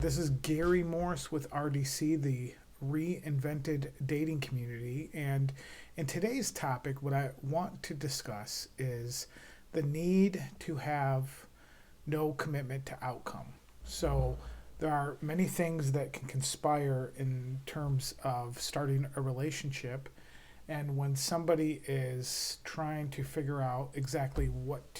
This is Gary Morse with RDC, the Reinvented Dating Community. And in today's topic, what I want to discuss is the need to have no commitment to outcome. So, there are many things that can conspire in terms of starting a relationship. And when somebody is trying to figure out exactly what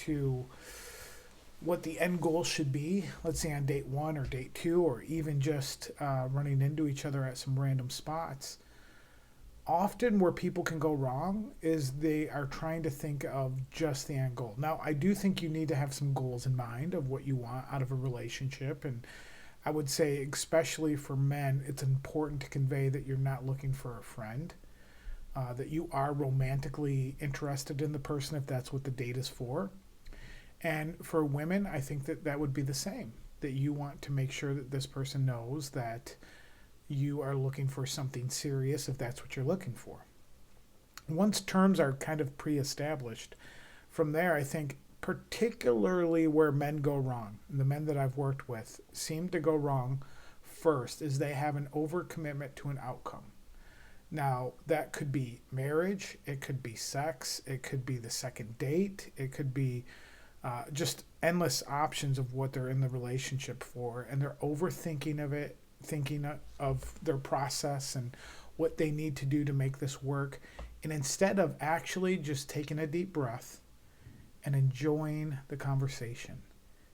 the end goal should be, let's say on date one or date two, or even just running into each other at some random spots, often where people can go wrong is they are trying to think of just the end goal. Now, I do think you need to have some goals in mind of what you want out of a relationship. And I would say, especially for men, it's important to convey that you're not looking for a friend, that you are romantically interested in the person if that's what the date is for. And for women, I think that that would be the same, that you want to make sure that this person knows that you are looking for something serious if that's what you're looking for. Once terms are kind of pre-established, from there, I think particularly where men go wrong, and the men that I've worked with seem to go wrong first, is they have an overcommitment to an outcome. Now, that could be marriage, it could be sex, it could be the second date, it could be just endless options of what they're in the relationship for, and they're overthinking of it, thinking of their process and what they need to do to make this work. And instead of actually just taking a deep breath and enjoying the conversation,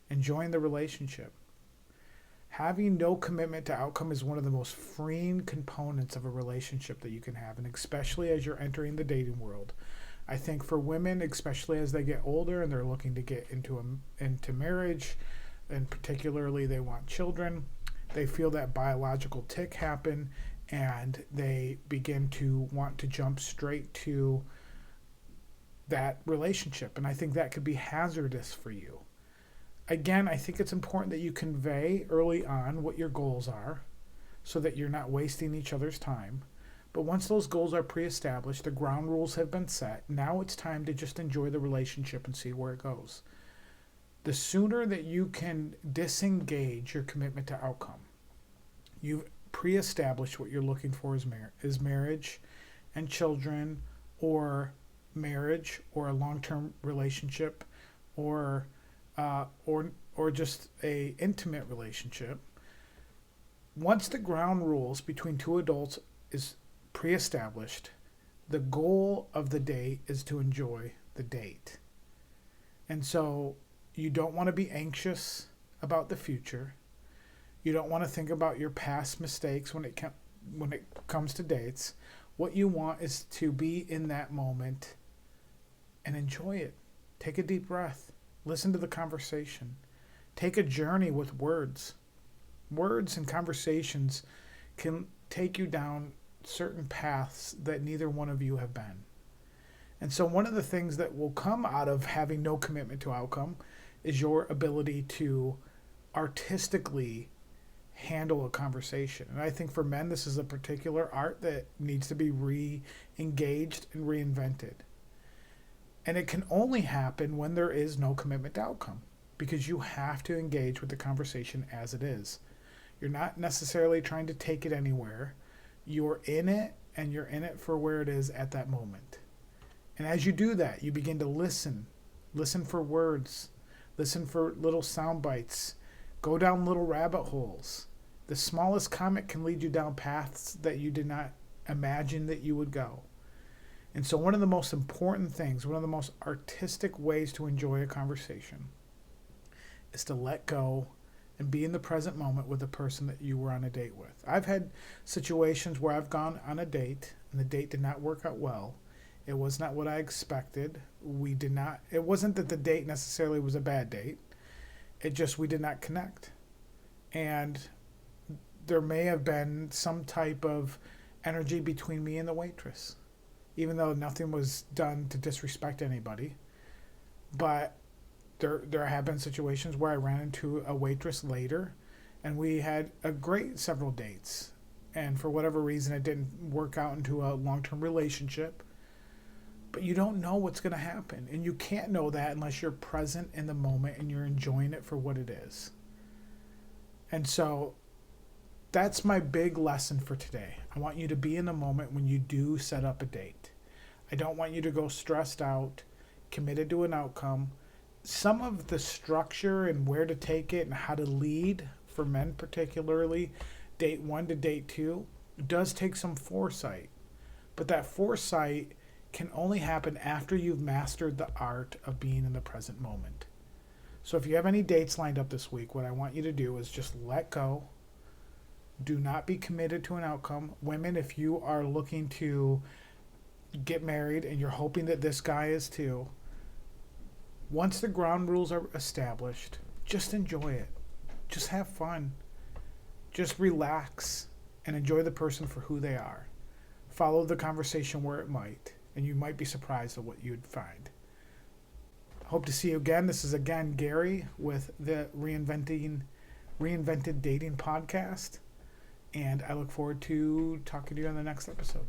enjoying the relationship, having no commitment to outcome is one of the most freeing components of a relationship that you can have, and especially as you're entering the dating world. I think for women, especially as they get older and they're looking to get into marriage, and particularly they want children, they feel that biological tick happen, and they begin to want to jump straight to that relationship. And I think that could be hazardous for you. Again, I think it's important that you convey early on what your goals are so that you're not wasting each other's time. But once those goals are pre-established, the ground rules have been set, now it's time to just enjoy the relationship and see where it goes. The sooner that you can disengage your commitment to outcome, you've pre-established what you're looking for is marriage and children, or marriage or a long-term relationship, or just a intimate relationship. Once the ground rules between two adults is pre-established, the goal of the date is to enjoy the date. And so you don't want to be anxious about the future. You don't want to think about your past mistakes when it comes to dates. What you want is to be in that moment and enjoy it. Take a deep breath. Listen to the conversation. Take a journey with words. Words and conversations can take you down certain paths that neither one of you have been. And so one of the things that will come out of having no commitment to outcome is your ability to artistically handle a conversation. And I think for men, this is a particular art that needs to be re-engaged and reinvented. And it can only happen when there is no commitment to outcome, because you have to engage with the conversation as it is. You're not necessarily trying to take it anywhere. You're in it, and you're in it for where it is at that moment. And as you do that, you begin to listen. Listen for words. Listen for little sound bites. Go down little rabbit holes. The smallest comment can lead you down paths that you did not imagine that you would go. And so one of the most important things, one of the most artistic ways to enjoy a conversation is to let go and be in the present moment with the person that you were on a date with. I've had situations where I've gone on a date and the date did not work out well. It was not what I expected. It wasn't that the date necessarily was a bad date. It just, we did not connect. And there may have been some type of energy between me and the waitress, even though nothing was done to disrespect anybody. But there have been situations where I ran into a waitress later, and we had a great several dates. And for whatever reason, it didn't work out into a long-term relationship. But you don't know what's going to happen. And you can't know that unless you're present in the moment and you're enjoying it for what it is. And so that's my big lesson for today. I want you to be in the moment when you do set up a date. I don't want you to go stressed out, committed to an outcome. Some of the structure and where to take it and how to lead for men, particularly date 1 to date 2, does take some foresight. But that foresight can only happen after you've mastered the art of being in the present moment. So if you have any dates lined up this week, what I want you to do is just let go. Do not be committed to an outcome. Women, if you are looking to get married and you're hoping that this guy is too, once the ground rules are established, just enjoy it. Just have fun. Just relax and enjoy the person for who they are. Follow the conversation where it might, and you might be surprised at what you'd find. Hope to see you again. This is again Gary with the Reinvented Dating podcast, and I look forward to talking to you on the next episode.